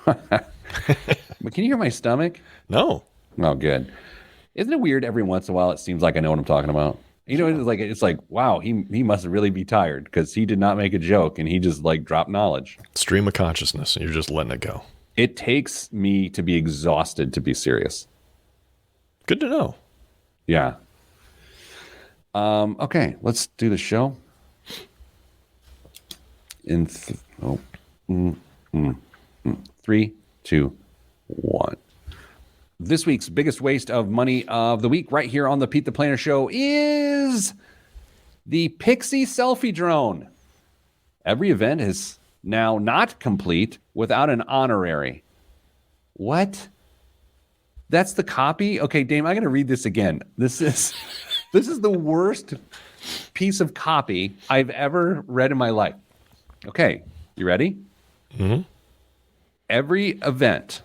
But can you hear my stomach? No. Oh, good. Isn't it weird every once in a while it seems like I know what I'm talking about? It's like, wow, he must really be tired because he did not make a joke and he just dropped knowledge. Stream of consciousness, and you're just letting it go. It takes me to be exhausted to be serious. Good to know. Yeah. Okay, let's do the show. In 3, 2, 1. This week's biggest waste of money of the week right here on the Pete the Planner Show is the Pixie selfie drone. Every event is now not complete without an honorary. What? That's the copy? Okay, Dame, I'm going to read this again. This is the worst piece of copy I've ever read in my life. Okay, you ready? Mm-hmm. Every event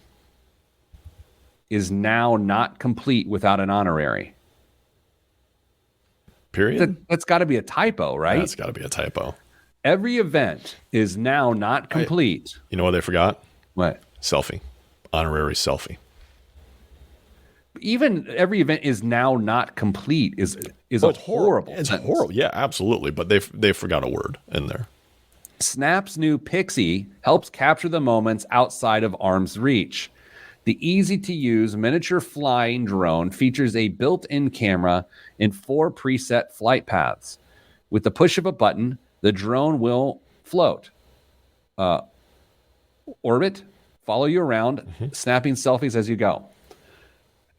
is now not complete without an honorary. Period? That's got to be a typo, right? That's got to be a typo. Every event is now not complete. You know what they forgot? What? Selfie. Honorary selfie. Even every event is now not complete is a horrible It's sentence. horrible. Yeah, absolutely. But they forgot a word in there. Snap's new Pixie helps capture the moments outside of arm's reach. The easy-to-use miniature flying drone features a built-in camera and 4 preset flight paths. With the push of a button, the drone will float, orbit, follow you around, snapping selfies as you go.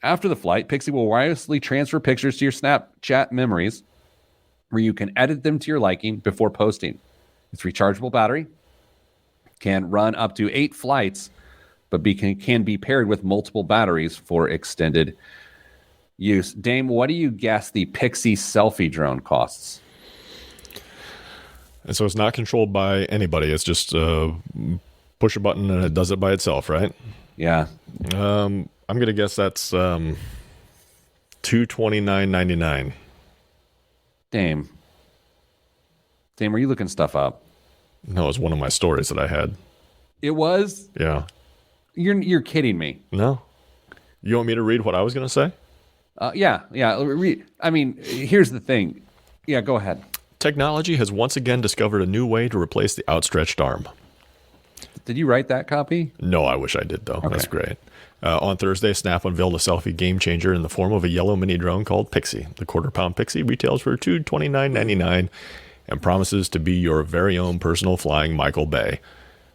After the flight, Pixie will wirelessly transfer pictures to your Snapchat memories where you can edit them to your liking before posting. It's rechargeable battery, can run up to 8 flights, but can be paired with multiple batteries for extended use. Dame, what do you guess the Pixie selfie drone costs? And so it's not controlled by anybody. It's just push a button and it does it by itself, right? Yeah. I'm gonna guess that's $229.99. Dame, are you looking stuff up? No, it was one of my stories that I had. It was? Yeah. You're kidding me. No. You want me to read what I was gonna say? Yeah. I mean, here's the thing. Yeah, go ahead. Technology has once again discovered a new way to replace the outstretched arm. Did you write that copy? No, I wish I did, though. Okay. That's great. On Thursday, Snap unveiled a selfie game changer in the form of a yellow mini drone called Pixie. The quarter-pound Pixie retails for $229.99 and promises to be your very own personal flying Michael Bay.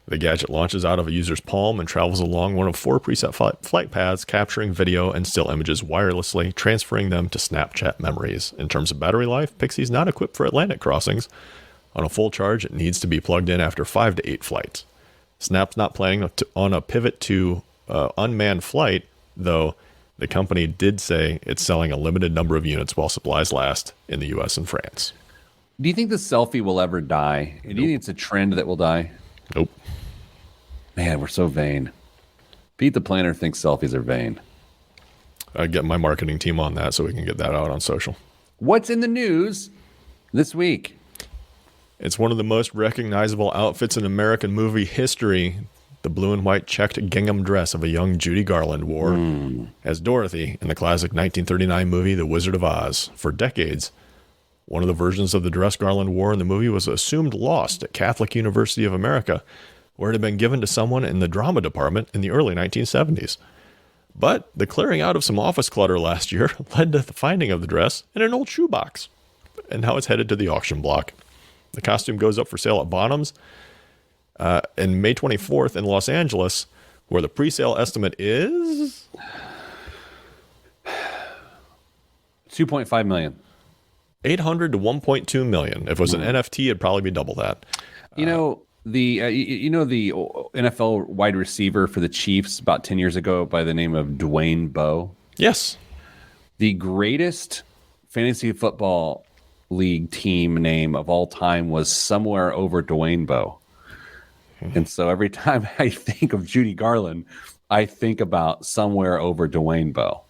The gadget launches out of a user's palm and travels along one of 4 preset flight paths, capturing video and still images wirelessly, transferring them to Snapchat memories. In terms of battery life, Pixie's not equipped for Atlantic crossings. On a full charge, it needs to be plugged in after 5 to 8 flights. Snap's not planning on a pivot to unmanned flight, though the company did say it's selling a limited number of units while supplies last in the U.S. and France. Do you think the selfie will ever die? Nope. Do you think it's a trend that will die? Nope. Man, we're so vain. Pete the Planner thinks selfies are vain. I get my marketing team on that so we can get that out on social. What's in the news this week? It's one of the most recognizable outfits in American movie history. The blue and white checked gingham dress of a young Judy Garland wore as Dorothy in the classic 1939 movie The Wizard of Oz. For decades, one of the versions of the dress Garland wore in the movie was assumed lost at Catholic University of America, where it had been given to someone in the drama department in the early 1970s. But the clearing out of some office clutter last year led to the finding of the dress in an old shoebox, and now it's headed to the auction block. The costume goes up for sale at Bonham's in May 24th in Los Angeles, where the pre-sale estimate is $2.5 million. $800 to $1.2 million. If it was an NFT, it'd probably be double that. The NFL wide receiver for the Chiefs about 10 years ago by the name of Dwayne Bowe. Yes. The greatest fantasy football league team name of all time was Somewhere Over Dwayne Bowe. And so every time I think of Judy Garland, I think about Somewhere Over Dwayne Bowe.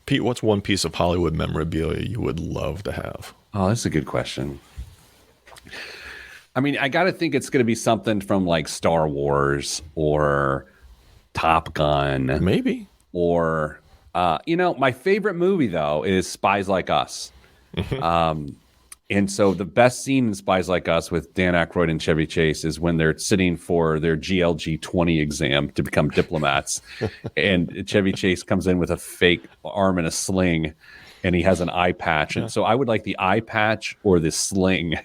Pete, what's one piece of Hollywood memorabilia you would love to have? Oh, that's a good question. I mean, I got to think it's going to be something from like Star Wars or Top Gun. Maybe. Or, my favorite movie, though, is Spies Like Us. And so the best scene in Spies Like Us with Dan Aykroyd and Chevy Chase is when they're sitting for their GLG 20 exam to become diplomats. And Chevy Chase comes in with a fake arm and a sling, and he has an eye patch. And so I would like the eye patch or the sling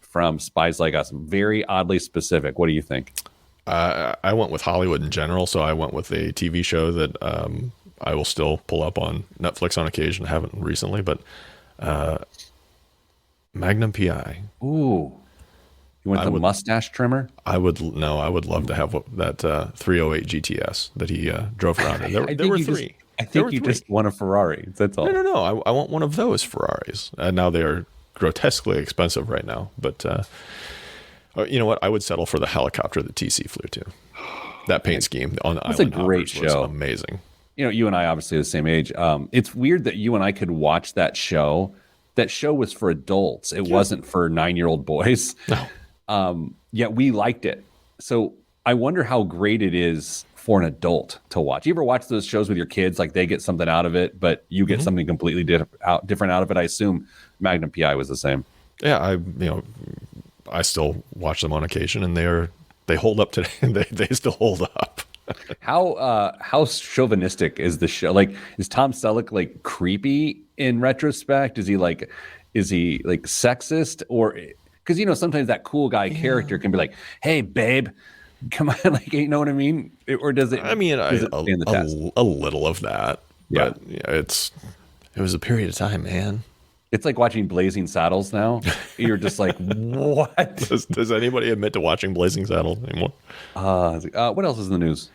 from Spies Like Us. Very oddly specific. What do you think? I went with Hollywood in general, so I went with a TV show that I will still pull up on Netflix on occasion. I haven't recently, but Magnum PI. Ooh. You want the mustache trimmer? I would love to have that 308 GTS that he drove around in. There were three. I think you just want a Ferrari. That's all. No. I want one of those Ferraris. Now they are grotesquely expensive right now, but you know what? I would settle for the helicopter that TC flew to. That paint scheme on the Island Hoppers was amazing. You and I obviously are the same age. It's weird that you and I could watch that show. That show was for adults. It wasn't for 9-year-old boys. No. Yet we liked it. So I wonder how great it is for an adult to watch. You ever watch those shows with your kids? Like they get something out of it, but you get something completely different out of it. I assume Magnum PI was the same. Yeah, I still watch them on occasion, and they hold up today. they still hold up. How chauvinistic is the show? Like, is Tom Selleck like creepy in retrospect? Is he like sexist? Or because sometimes that cool guy character can be like, "Hey, babe, come on," like, you know what I mean? Or does it? I mean, a little of that, Yeah. But yeah, it was a period of time, man. It's like watching Blazing Saddles now. You're just like, what? Does anybody admit to watching Blazing Saddles anymore? What else is in the news?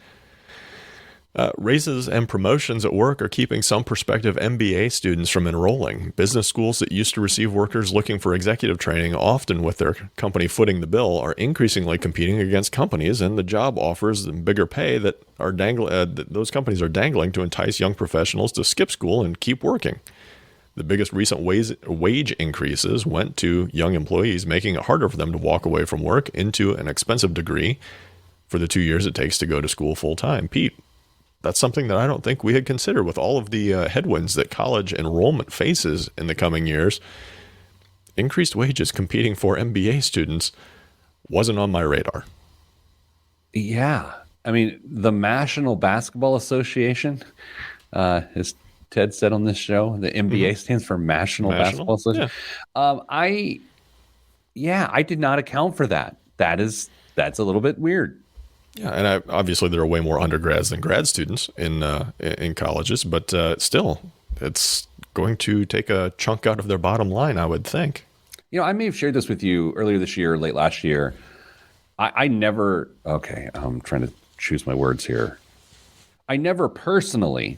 Raises and promotions at work are keeping some prospective MBA students from enrolling. Business schools that used to receive workers looking for executive training, often with their company footing the bill, are increasingly competing against companies and the job offers and bigger pay that are those companies are dangling to entice young professionals to skip school and keep working. The biggest recent wage increases went to young employees, making it harder for them to walk away from work into an expensive degree for the 2 years it takes to go to school full time. Pete, that's something that I don't think we had considered with all of the headwinds that college enrollment faces in the coming years. Increased wages competing for MBA students wasn't on my radar. Yeah. I mean, the National Basketball Association, as Ted said on this show, the NBA stands for National Basketball Association. Yeah. I did not account for that. That's a little bit weird. Yeah, and obviously there are way more undergrads than grad students in colleges, but still, it's going to take a chunk out of their bottom line, I would think. You know, I may have shared this with you earlier this year, late last year. I'm trying to choose my words here. I never personally,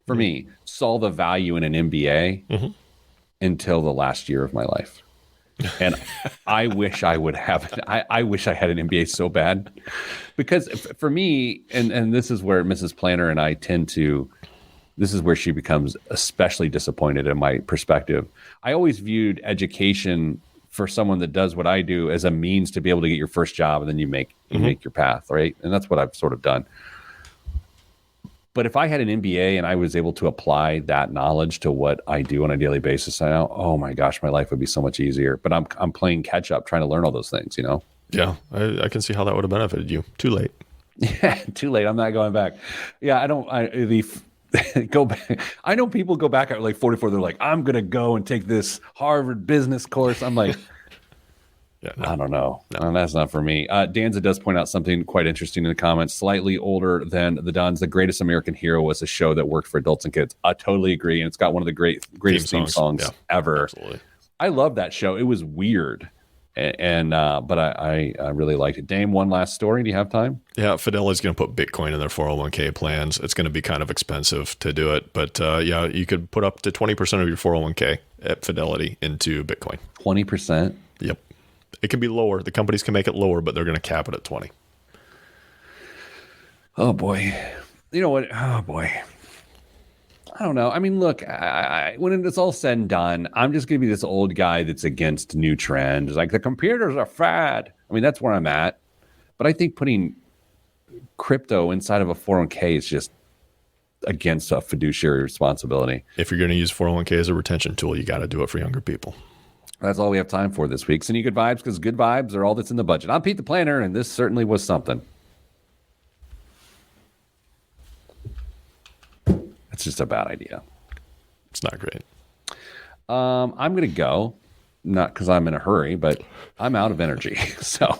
for me, saw the value in an MBA until the last year of my life. And I wish I would have it. I wish I had an MBA so bad, because for me, and this is where Mrs. Planner and I this is where she becomes especially disappointed in my perspective. I always viewed education for someone that does what I do as a means to be able to get your first job, and then you make your path, right? And that's what I've sort of done. But if I had an MBA and I was able to apply that knowledge to what I do on a daily basis now, oh my gosh, my life would be so much easier. But I'm playing catch up, trying to learn all those things, you know? Yeah, I can see how that would have benefited you. Too late. Yeah, too late. I'm not going back. Yeah, go back. I know people go back at like 44. They're like, I'm going to go and take this Harvard business course. I'm like, yeah, I don't know. No, that's not for me. Danza does point out something quite interesting in the comments. Slightly older than the Dons. The Greatest American Hero was a show that worked for adults and kids. I totally agree. And it's got one of the greatest theme songs ever. Absolutely. I love that show. It was weird. But I really liked it. Dame, one last story. Do you have time? Yeah, Fidelity's going to put Bitcoin in their 401k plans. It's going to be kind of expensive to do it. But yeah, you could put up to 20% of your 401k at Fidelity into Bitcoin. 20%? Yep. It can be lower. The companies can make it lower, but they're going to cap it at 20. Oh, boy. You know what? Oh, boy. I don't know. I mean, look, when it's all said and done, I'm just going to be this old guy that's against new trends. Like, the computers are fad. I mean, that's where I'm at. But I think putting crypto inside of a 401k is just against a fiduciary responsibility. If you're going to use 401k as a retention tool, you got to do it for younger people. That's all we have time for this week. Sending you good vibes, because good vibes are all that's in the budget. I'm Pete the Planner, and this certainly was something. It's just a bad idea. It's not great. I'm going to go, not because I'm in a hurry, but I'm out of energy. So,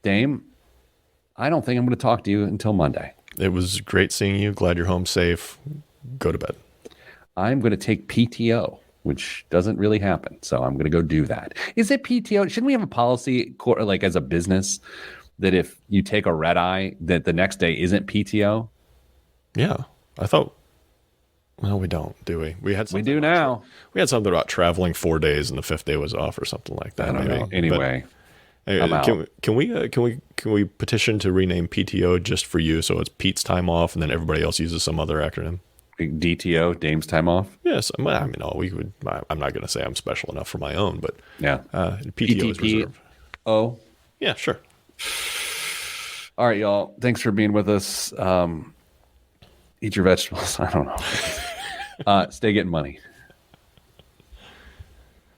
Dame, I don't think I'm going to talk to you until Monday. It was great seeing you. Glad you're home safe. Go to bed. I'm going to take PTO, which doesn't really happen. So I'm going to go do that. Is it PTO? Shouldn't we have a policy, like as a business, that if you take a red eye, that the next day isn't PTO? Yeah. I thought, well, we don't, do we? We do now. We had something about traveling 4 days and the fifth day was off or something like that. I don't know. Anyway, I'm out. Can we petition to rename PTO just for you, so it's Pete's time off, and then everybody else uses some other acronym? DTO, Dame's time off. Yes, I mean, we would. I'm not going to say I'm special enough for my own, but yeah, PTO is reserved. Oh, yeah, sure. All right, y'all. Thanks for being with us. Eat your vegetables. I don't know. Stay getting money.